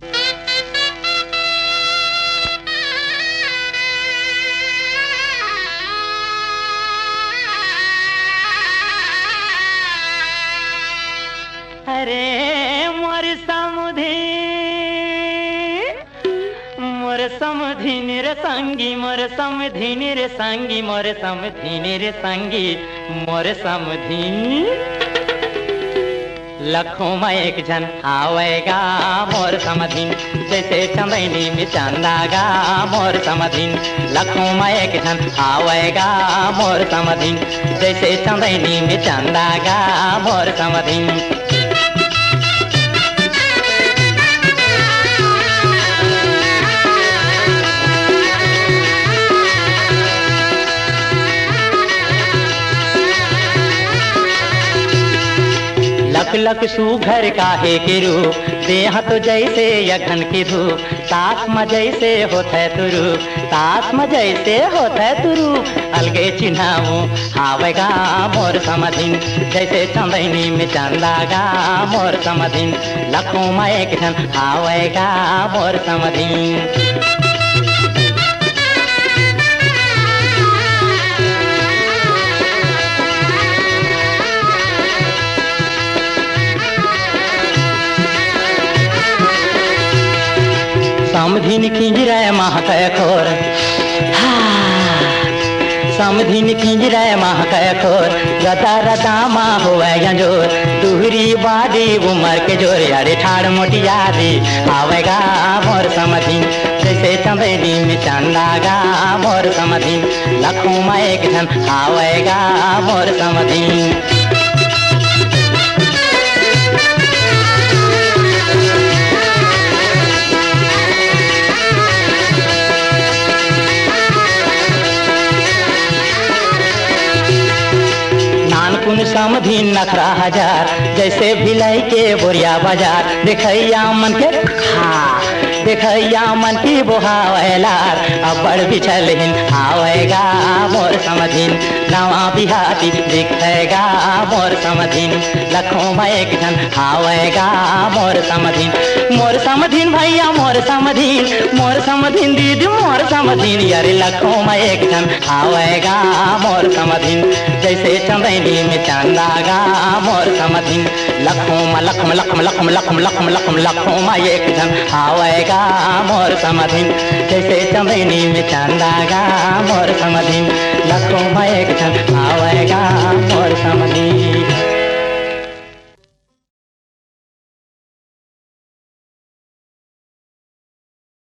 अरे मोर समधिनी रे संगी, मोर समधिनी रे संगी, मोर समधिनी रे संगी, मोर समधिनी। लखों में एक जन आवेगा मोर समधिन, जैसे चंदनी में चंदागा मोर समधिन। लखों में एक जन आवेगा मोर समधिन, जैसे चंदनी में चंदागा मोर समधिन। लख लख सुघर काहे के रूप, देह तो जैसे यघन की धूप। तास में जैसे होत है तुरु, तास में जैसे होत है तुरु। अलगे चिन्हाऊ आवेगा मोर समधिन, जैसे चंदनी में चंदागा मोर समधिन। लखों में एक जन आवेगा मोर समधिन। समधिन किंजरा महकय खोर, समधिन किंजरा महकय खोर। रदा रदा माँ हुआ जोर, दुहरी बादी उमर के जोर। अरे ठाड़ मोटिया दी आवेगा मोर समधिन, जैसे चंदनी में चंदागा मोर समधिन। लखों में एक जन आवेगा मोर समधिन। नानकुन समधिन नखरा हजार, जैसे भिलाई के बोरिया बाजार। देखैया मन के देखैया मन की बोहावैलार, अब्बड़ बिछल हिन आवेगा मोर समधिन। नवा बिहाती दिखेगा मोर समधिन। लखों में एक जन आवेगा मोर समधिन। मोर समधिन भैया मोर समधिन, मोर समधिन दीदी मोर समधिन। यारे लखों में एक जन आवेगा मोर समधिन, जैसे चंदनी में चंदागा मोर समधिन। लखों में लखम लखम लखम लखम लखम लखम, लखों में एक जन आवेगा मोर समधिन, जैसे चंदनी में चंदागा मोर समधिन। लखों में एक जन आवेगा मोर समधिन।